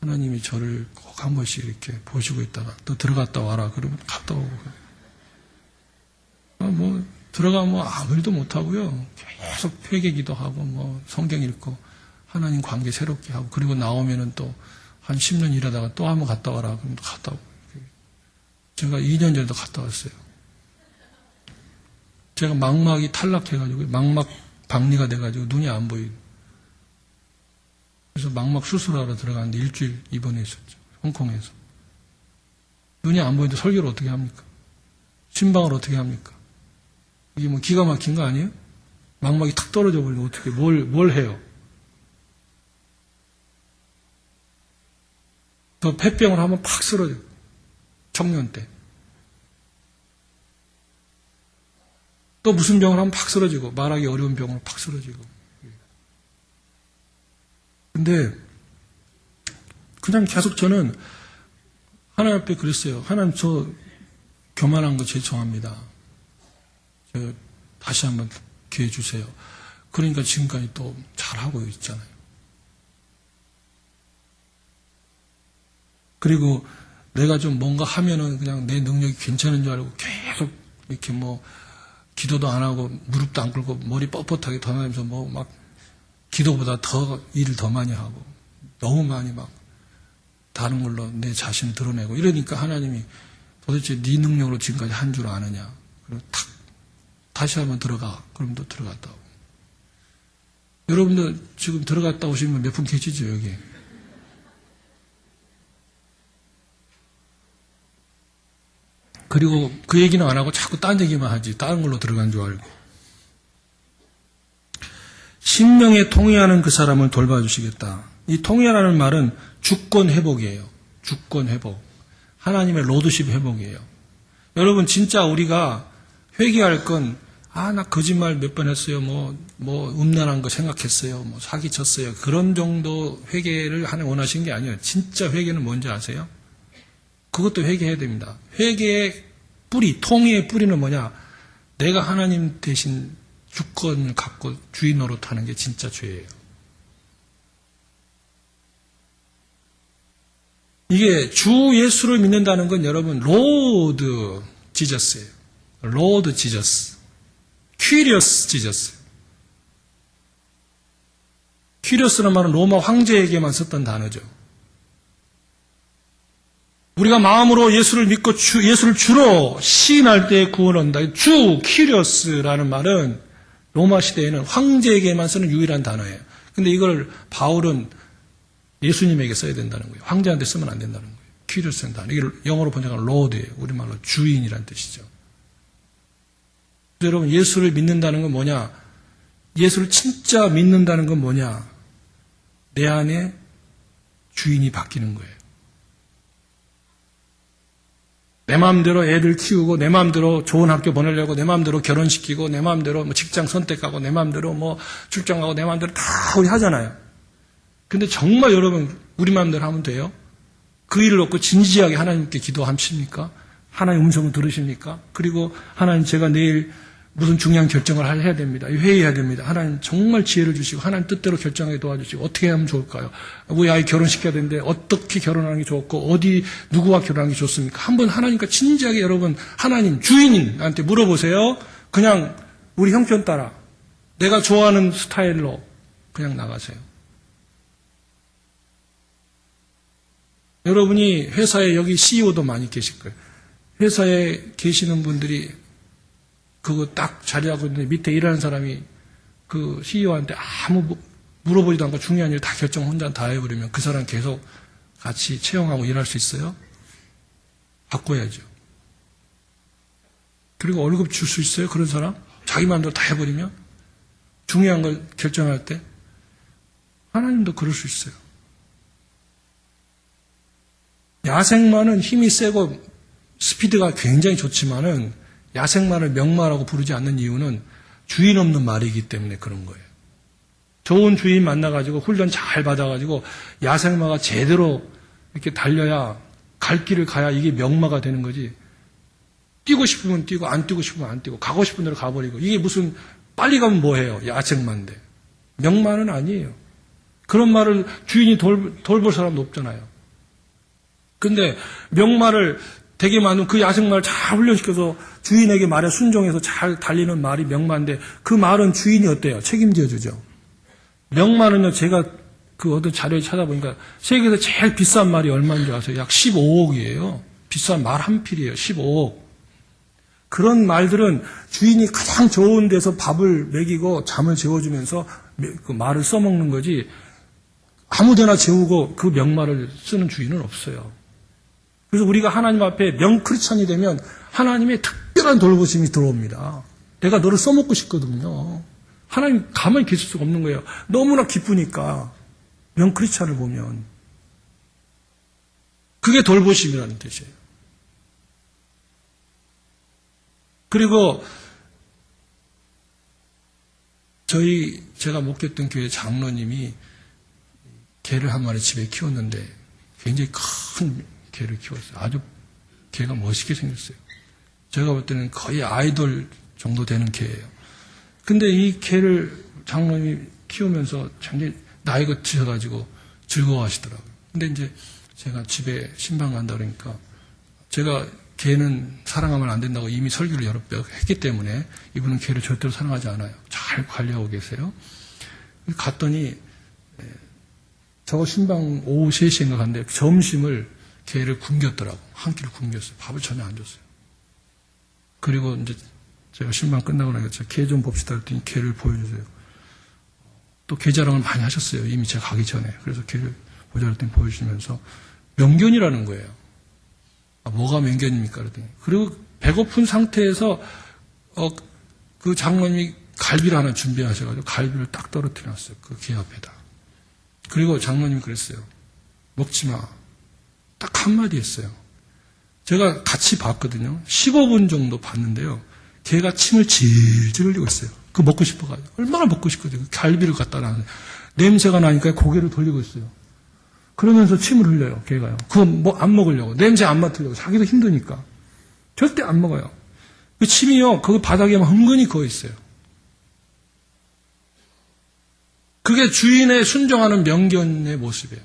하나님이 저를 꼭 한 번씩 이렇게 보시고 있다가 또 들어갔다 와라 그러면 갔다 오고. 뭐 들어가면 아무 일도 못하고요. 계속 회개 기도하고 뭐 성경 읽고 하나님 관계 새롭게 하고 그리고 나오면은 또 한 10년 일하다가 또 한번 갔다 와라 그러면 또 갔다 오고. 제가 2년 전에도 갔다 왔어요. 제가 망막이 탈락해가지고 망막 박리가 돼가지고 눈이 안 보이고 그래서 망막 수술하러 들어갔는데 일주일 입원해 있었죠. 홍콩에서. 눈이 안 보이는데 설교를 어떻게 합니까? 신방을 어떻게 합니까? 이게 뭐 기가 막힌 거 아니에요? 망막이 탁 떨어져 버리면 어떻게 뭘 해요? 또 폐병을 하면 팍 쓰러져. 청년 때. 또 무슨 병을 하면 팍 쓰러지고 말하기 어려운 병으로 팍 쓰러지고. 근데 그냥 계속 저는 하나님 앞에 그랬어요. 하나님 저 교만한 거 죄송합니다. 저 다시 한번 기회 주세요. 그러니까 지금까지 또 잘하고 있잖아요. 그리고 내가 좀 뭔가 하면은 그냥 내 능력이 괜찮은 줄 알고 계속 이렇게 뭐 기도도 안 하고 무릎도 안 꿇고 머리 뻣뻣하게 돌아다니면서 뭐 막 기도보다 더 일을 더 많이 하고 너무 많이 막 다른 걸로 내 자신을 드러내고 이러니까 하나님이 도대체 네 능력으로 지금까지 한 줄 아느냐. 그리고 탁 다시 한번 들어가. 그럼 또 들어갔다 오고. 여러분들 지금 들어갔다 오시면 몇 분 계시죠 여기. 그리고 그 얘기는 안 하고 자꾸 딴 얘기만 하지. 다른 걸로 들어간 줄 알고. 신명에 통회하는 그 사람을 돌봐주시겠다. 이 통회라는 말은 주권 회복이에요. 주권 회복. 하나님의 로드십 회복이에요. 여러분 진짜 우리가 회개할 건 나 거짓말 몇 번 했어요. 뭐 음란한 거 생각했어요. 뭐 사기쳤어요. 그런 정도 회개를 원하시는 게 아니에요. 진짜 회개는 뭔지 아세요? 그것도 회개해야 됩니다. 회개의 뿌리, 통회의 뿌리는 뭐냐? 내가 하나님 대신 주권을 갖고 주인 노릇하는 게 진짜 죄예요. 이게 주 예수를 믿는다는 건 여러분 로드 지저스예요. 로드 지저스. 퀴리어스 지저스. 퀴리어스라는 말은 로마 황제에게만 썼던 단어죠. 우리가 마음으로 예수를 믿고 예수를 주로 시인할 때 구원한다. 주 퀴리어스라는 말은 로마 시대에는 황제에게만 쓰는 유일한 단어예요. 근데 이걸 바울은 예수님에게 써야 된다는 거예요. 황제한테 쓰면 안 된다는 거예요. 퀴리어스는 단어. 이게 영어로 번역하면 로드예요. 우리말로 주인이란 뜻이죠. 여러분, 예수를 믿는다는 건 뭐냐? 예수를 진짜 믿는다는 건 뭐냐? 내 안에 주인이 바뀌는 거예요. 내 마음대로 애들 키우고, 내 마음대로 좋은 학교 보내려고, 내 마음대로 결혼시키고, 내 마음대로 뭐 직장 선택하고, 내 마음대로 뭐 출장 가고, 내 마음대로 다 우리 하잖아요. 근데 정말 여러분, 우리 마음대로 하면 돼요? 그 일을 놓고 진지하게 하나님께 기도하십니까? 하나님 음성을 들으십니까? 그리고 하나님 제가 내일 무슨 중요한 결정을 해야 됩니다. 회의해야 됩니다. 하나님 정말 지혜를 주시고 하나님 뜻대로 결정하게 도와주시고 어떻게 하면 좋을까요? 우리 아이 결혼시켜야 되는데 어떻게 결혼하는 게 좋고 어디 누구와 결혼하는 게 좋습니까? 한번 하나님과 진지하게 여러분 하나님 주인한테 물어보세요. 그냥 우리 형편 따라 내가 좋아하는 스타일로 그냥 나가세요. 여러분이 회사에 여기 CEO도 많이 계실 거예요. 회사에 계시는 분들이 그거 딱 자리하고 있는데 밑에 일하는 사람이 그 CEO한테 아무 물어보지도 않고 중요한 일 다 결정 혼자 다 해버리면 그 사람 계속 같이 채용하고 일할 수 있어요? 바꿔야죠. 그리고 월급 줄 수 있어요? 그런 사람? 자기 마음대로 다 해버리면? 중요한 걸 결정할 때? 하나님도 그럴 수 있어요. 야생마는 힘이 세고 스피드가 굉장히 좋지만은 야생마를 명마라고 부르지 않는 이유는 주인 없는 말이기 때문에 그런 거예요. 좋은 주인 만나가지고 훈련 잘 받아가지고 야생마가 제대로 이렇게 달려야 갈 길을 가야 이게 명마가 되는 거지. 뛰고 싶으면 뛰고 안 뛰고 싶으면 안 뛰고 가고 싶은 대로 가버리고 이게 무슨 빨리 가면 뭐해요. 야생마인데. 명마는 아니에요. 그런 말을 주인이 돌볼 사람도 없잖아요. 근데 명마를 되게 많은 그 야생마를 잘 훈련시켜서 주인에게 말에 순종해서 잘 달리는 말이 명마인데 그 말은 주인이 어때요? 책임져 주죠. 명마는요, 제가 그 어떤 자료에 찾아보니까 세계에서 제일 비싼 말이 얼마인 줄 아세요? 약 15억이에요. 비싼 말 한 필이에요. 15억. 그런 말들은 주인이 가장 좋은 데서 밥을 먹이고 잠을 재워주면서 그 말을 써먹는 거지 아무데나 재우고 그 명말을 쓰는 주인은 없어요. 그래서 우리가 하나님 앞에 명크리스천이 되면 하나님의 특별한 돌보심이 들어옵니다. 내가 너를 써먹고 싶거든요. 하나님 가만히 계실 수가 없는 거예요. 너무나 기쁘니까 명크리스천을 보면. 그게 돌보심이라는 뜻이에요. 그리고 제가 목회했던 교회 장로님이 개를 한 마리 집에 키웠는데 굉장히 큰 개를 키웠어요. 아주 개가 멋있게 생겼어요. 제가 볼 때는 거의 아이돌 정도 되는 개예요. 근데 이 개를 장로님이 키우면서 굉장히 나이가 드셔가지고 즐거워하시더라고요. 근데 이제 제가 집에 신방 간다 그러니까 제가 개는 사랑하면 안 된다고 이미 설교를 여러 번 했기 때문에 이분은 개를 절대로 사랑하지 않아요. 잘 관리하고 계세요. 갔더니 저 신방 오후 3시인가 갔는데 점심을 개를 굶겼더라고. 한 끼를 굶겼어요. 밥을 전혀 안 줬어요. 그리고 이제 제가 신방 끝나고 나니까 개 좀 봅시다 했더니 개를 보여주세요. 또 개 자랑을 많이 하셨어요. 이미 제가 가기 전에. 그래서 개를 보자 했더니 보여주시면서 명견이라는 거예요. 아, 뭐가 명견입니까? 그랬더니. 그리고 배고픈 상태에서 그 장로님이 갈비를 하나 준비하셔가지고 갈비를 딱 떨어뜨려 놨어요. 그 개 앞에다. 그리고 장로님이 그랬어요. 먹지 마. 딱 한마디 했어요. 제가 같이 봤거든요. 15분 정도 봤는데요. 개가 침을 질질 흘리고 있어요. 그거 먹고 싶어가지고. 얼마나 먹고 싶거든요. 갈비를 갖다 놔. 냄새가 나니까 고개를 돌리고 있어요. 그러면서 침을 흘려요. 개가요. 그거 뭐 안 먹으려고. 냄새 안 맡으려고. 자기도 힘드니까. 절대 안 먹어요. 그 침이요. 그 바닥에만 흥건히 그어 있어요. 그게 주인에 순종하는 명견의 모습이에요.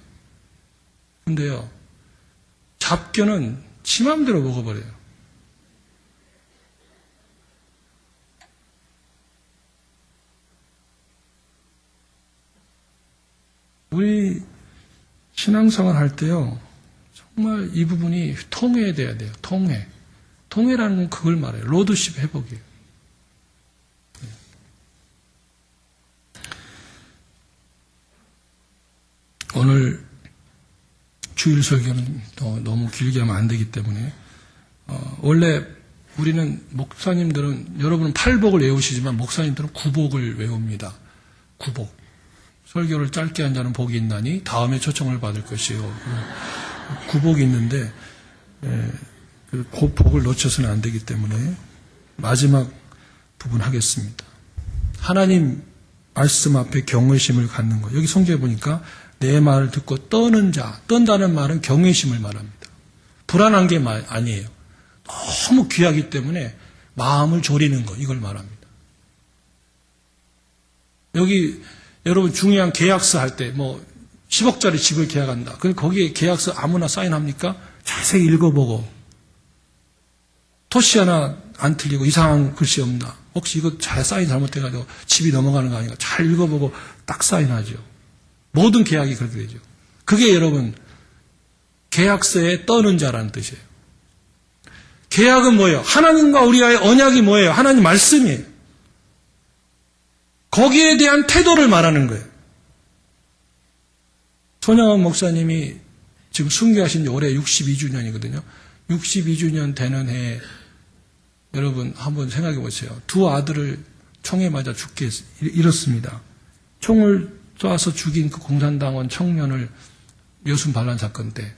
근데요, 잡견은 지 맘대로 먹어버려요. 우리 신앙생활 할 때요, 정말 이 부분이 통회돼야 돼요. 통회. 통회라는 건 그걸 말해요. 로드십 회복이에요. 오늘 주일 설교는 너무 길게 하면 안 되기 때문에 원래 우리는 목사님들은 여러분은 팔복을 외우시지만 목사님들은 구복을 외웁니다. 구복. 설교를 짧게 한 자는 복이 있나니 다음에 초청을 받을 것이요. 구복이 있는데 그 복을 놓쳐서는 안 되기 때문에 마지막 부분 하겠습니다. 하나님 말씀 앞에 경외심을 갖는 거. 여기 성경에 보니까 내 말을 듣고 떠는 자. 떤다는 말은 경외심을 말합니다. 불안한 게 아니에요. 너무 귀하기 때문에 마음을 졸이는 거. 이걸 말합니다. 여기 여러분 중요한 계약서 할 때 10억짜리 집을 계약한다. 그럼 거기에 계약서 아무나 사인합니까? 자세히 읽어보고 토시 하나 안 틀리고 이상한 글씨 없나? 혹시 이거 사인 잘못해가지고 집이 넘어가는 거 아닌가? 잘 읽어보고 딱 사인하죠. 모든 계약이 그렇게 되죠. 그게 여러분 계약서에 떠는 자라는 뜻이에요. 계약은 뭐예요? 하나님과 우리와의 언약이 뭐예요? 하나님 말씀이에요. 거기에 대한 태도를 말하는 거예요. 손양원 목사님이 지금 순교하신 지 올해 62주년이거든요. 62주년 되는 해에 여러분 한번 생각해 보세요. 두 아들을 총에 맞아 죽게 잃었습니다. 총을 쏴서 죽인 그 공산당원 청년을 묘순 반란 사건 때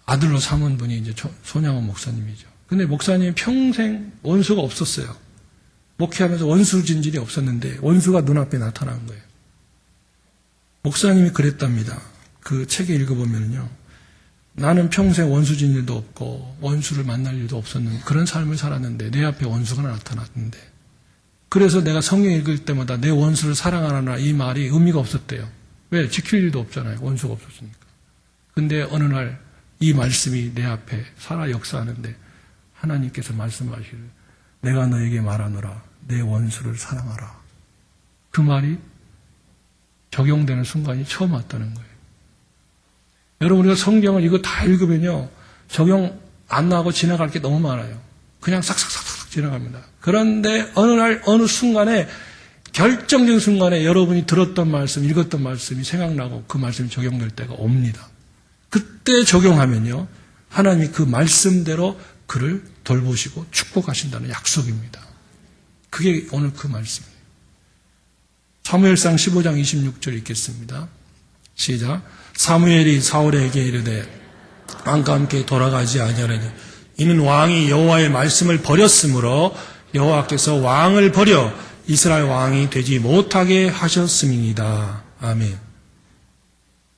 아들로 삼은 분이 이제 손양원 목사님이죠. 근데 목사님 평생 원수가 없었어요. 목회하면서 원수 진질이 없었는데 원수가 눈앞에 나타난 거예요. 목사님이 그랬답니다. 그 책에 읽어보면요. 나는 평생 원수 진일도 없고 원수를 만날 일도 없었는 그런 삶을 살았는데 내 앞에 원수가 나타났는데 그래서 내가 성경 읽을 때마다 내 원수를 사랑하라 이 말이 의미가 없었대요. 왜? 지킬 일도 없잖아요. 원수가 없었으니까. 근데 어느 날 이 말씀이 내 앞에 살아 역사하는데 하나님께서 말씀하시길 내가 너에게 말하노라 내 원수를 사랑하라. 그 말이 적용되는 순간이 처음 왔다는 거예요. 여러분 우리가 성경을 이거 다 읽으면요. 적용 안 나고 지나갈 게 너무 많아요. 그냥 싹싹싹싹 지나갑니다. 그런데 어느 날 어느 순간에 결정적인 순간에 여러분이 들었던 말씀, 읽었던 말씀이 생각나고 그 말씀이 적용될 때가 옵니다. 그때 적용하면요. 하나님이 그 말씀대로 그를 돌보시고 축복하신다는 약속입니다. 그게 오늘 그 말씀이에요. 사무엘상 15장 26절 읽겠습니다. 시작. 사무엘이 사울에게 이르되 왕과 함께 돌아가지 아니하느니 이는 왕이 여호와의 말씀을 버렸으므로 여호와께서 왕을 버려 이스라엘 왕이 되지 못하게 하셨음이니이다. 아멘.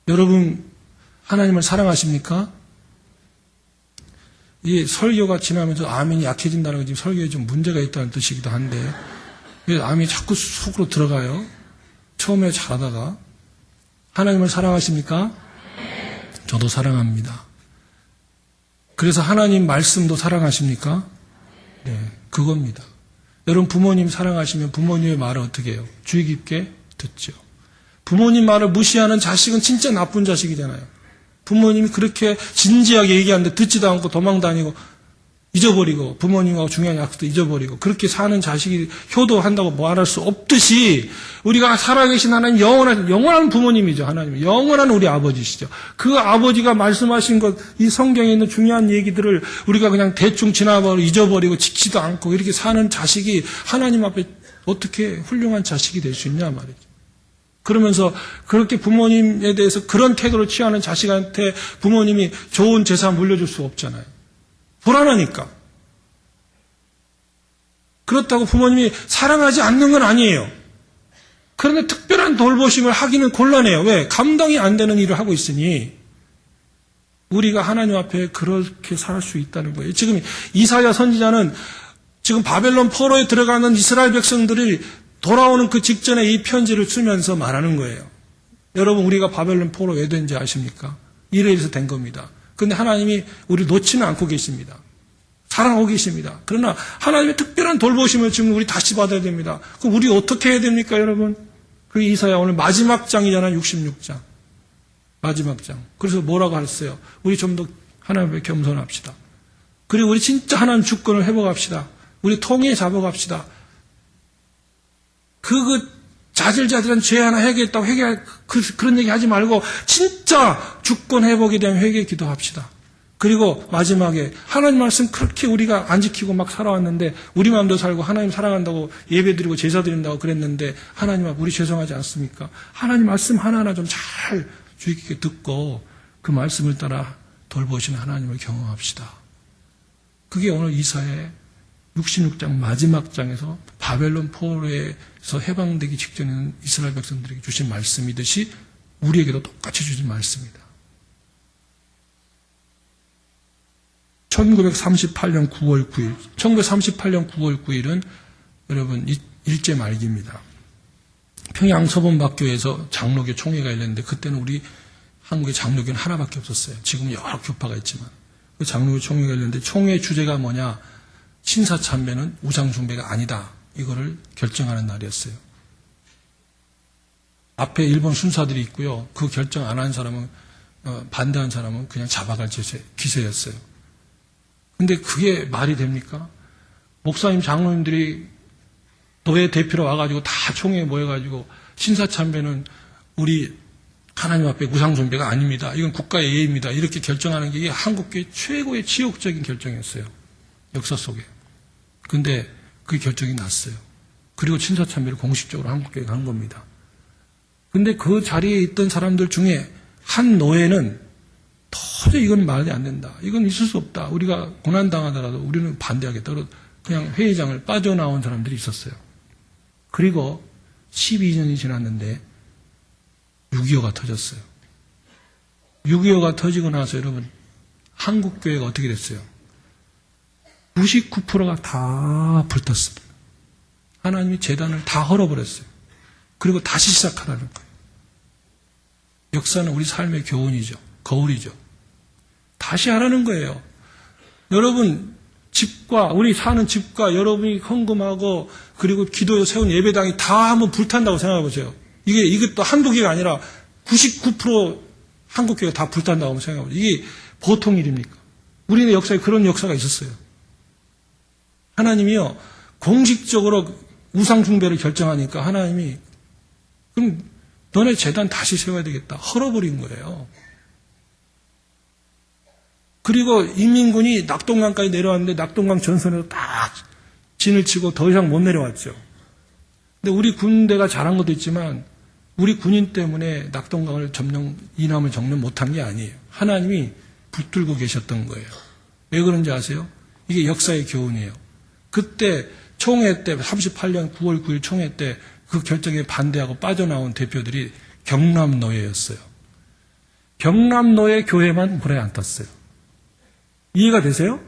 여러분 하나님을 사랑하십니까? 이 설교가 지나면서 아멘이 약해진다는 건 지금 설교에 좀 문제가 있다는 뜻이기도 한데 아멘이 자꾸 속으로 들어가요. 처음에 잘하다가 하나님을 사랑하십니까? 저도 사랑합니다. 그래서 하나님 말씀도 사랑하십니까? 네, 그겁니다. 여러분 부모님 사랑하시면 부모님의 말을 어떻게 해요? 주의 깊게 듣죠. 부모님 말을 무시하는 자식은 진짜 나쁜 자식이잖아요. 부모님이 그렇게 진지하게 얘기하는데 듣지도 않고 도망다니고 잊어버리고 부모님하고 중요한 약속도 잊어버리고 그렇게 사는 자식이 효도한다고 말할 수 없듯이 우리가 살아계신 하나님 영원한 부모님이죠. 하나님 영원한 우리 아버지시죠. 그 아버지가 말씀하신 것 이 성경에 있는 중요한 얘기들을 우리가 그냥 대충 지나버리고 잊어버리고 지키지도 않고 이렇게 사는 자식이 하나님 앞에 어떻게 훌륭한 자식이 될 수 있냐 말이죠. 그러면서 그렇게 부모님에 대해서 그런 태도를 취하는 자식한테 부모님이 좋은 재산 물려줄 수 없잖아요. 불안하니까. 그렇다고 부모님이 사랑하지 않는 건 아니에요. 그런데 특별한 돌보심을 하기는 곤란해요. 왜? 감당이 안 되는 일을 하고 있으니 우리가 하나님 앞에 그렇게 살 수 있다는 거예요. 지금 이사야 선지자는 지금 바벨론 포로에 들어가는 이스라엘 백성들이 돌아오는 그 직전에 이 편지를 쓰면서 말하는 거예요. 여러분, 우리가 바벨론 포로 왜 된지 아십니까? 이래서 된 겁니다. 그런데 하나님이 우리를 놓지는 않고 계십니다. 사랑하고 계십니다. 그러나 하나님의 특별한 돌보심을 지금 우리 다시 받아야 됩니다. 그럼 우리 어떻게 해야 됩니까, 여러분? 그 이사야 오늘 마지막 장이잖아요. 66장. 마지막 장. 그래서 뭐라고 했어요? 우리 좀 더 하나님 앞에 겸손합시다. 그리고 우리 진짜 하나님 주권을 회복합시다. 우리 통해 잡아갑시다. 그 자질자질한 죄 하나 회개했다고 회개할 그런 얘기 하지 말고 진짜 주권 회복에 대한 회개 기도합시다. 그리고 마지막에 하나님 말씀 그렇게 우리가 안 지키고 막 살아왔는데 우리 마음대로 살고 하나님 사랑한다고 예배드리고 제사 드린다고 그랬는데 하나님 앞 우리 죄송하지 않습니까? 하나님 말씀 하나하나 좀 잘 주의 깊게 듣고 그 말씀을 따라 돌보시는 하나님을 경험합시다. 그게 오늘 이사의 66장 마지막 장에서 바벨론 포로에서 해방되기 직전에 있는 이스라엘 백성들에게 주신 말씀이듯이 우리에게도 똑같이 주신 말씀입니다. 1938년 9월 9일, 1938년 9월 9일은 여러분 일제 말기입니다. 평양 서본박교에서 장로교 총회가 열렸는데 그때는 우리 한국의 장로교는 하나밖에 없었어요. 지금 여러 교파가 있지만 그 장로교 총회가 열렸는데 총회 주제가 뭐냐? 신사참배는 우상숭배가 아니다. 이거를 결정하는 날이었어요. 앞에 일본 순사들이 있고요. 그 결정 안 한 사람은 반대한 사람은 그냥 잡아갈 기세였어요. 근데 그게 말이 됩니까? 목사님, 장로님들이 노예 대표로 와가지고 다 총회에 모여가지고 신사참배는 우리 하나님 앞에 우상숭배가 아닙니다. 이건 국가의 예의입니다. 이렇게 결정하는 게 한국교회 최고의 치욕적인 결정이었어요. 역사 속에. 근데 그 결정이 났어요. 그리고 신사참배를 공식적으로 한국교회가 한 겁니다. 근데 그 자리에 있던 사람들 중에 한 노예는 도저히 이건 말이 안 된다. 이건 있을 수 없다. 우리가 고난당하더라도 우리는 반대하겠다. 그냥 회의장을 빠져나온 사람들이 있었어요. 그리고 12년이 지났는데 6.25가 터졌어요. 6.25가 터지고 나서 여러분 한국교회가 어떻게 됐어요? 99%가 다 불탔습니다. 하나님이 재단을 다 헐어버렸어요. 그리고 다시 시작하라는 거예요. 역사는 우리 삶의 교훈이죠. 거울이죠. 다시 하라는 거예요. 여러분 집과 우리 사는 집과 여러분이 헌금하고 그리고 기도에 세운 예배당이 다 한번 불탄다고 생각해 보세요. 이것도 한두 개가 아니라 99% 한국교회가 다 불탄다고 생각해 보세요. 이게 보통 일입니까? 우리네 역사에 그런 역사가 있었어요. 하나님이요 공식적으로 우상 숭배를 결정하니까 하나님이 그럼 너네 재단 다시 세워야 되겠다. 헐어버린 거예요. 그리고 인민군이 낙동강까지 내려왔는데 낙동강 전선에서 딱 진을 치고 더 이상 못 내려왔죠. 근데 우리 군대가 잘한 것도 있지만 우리 군인 때문에 낙동강을 이남을 정령 못한 게 아니에요. 하나님이 붙들고 계셨던 거예요. 왜 그런지 아세요? 이게 역사의 교훈이에요. 그때 총회 때 38년 9월 9일 총회 때 그 결정에 반대하고 빠져나온 대표들이 경남노예였어요. 경남노예 교회만 불에 안 탔어요. 이해가 되세요?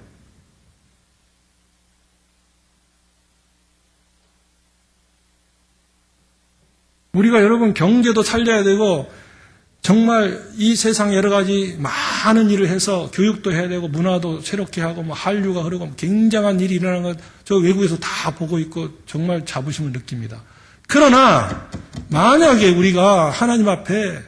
우리가 여러분 경제도 살려야 되고 정말 이 세상 여러 가지 많은 일을 해서 교육도 해야 되고 문화도 새롭게 하고 뭐 한류가 흐르고 굉장한 일이 일어나는 것 저 외국에서 다 보고 있고 정말 자부심을 느낍니다. 그러나 만약에 우리가 하나님 앞에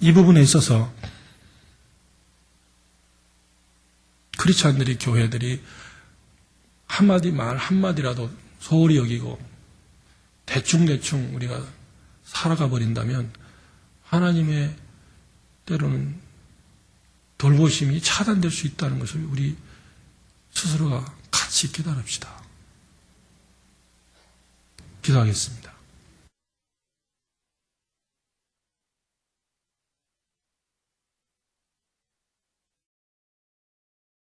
이 부분에 있어서 크리스찬들이 교회들이 한마디 말 한마디라도 소홀히 여기고 대충대충 우리가 살아가 버린다면 하나님의 때로는 돌보심이 차단될 수 있다는 것을 우리 스스로가 같이 깨달읍시다. 기도하겠습니다.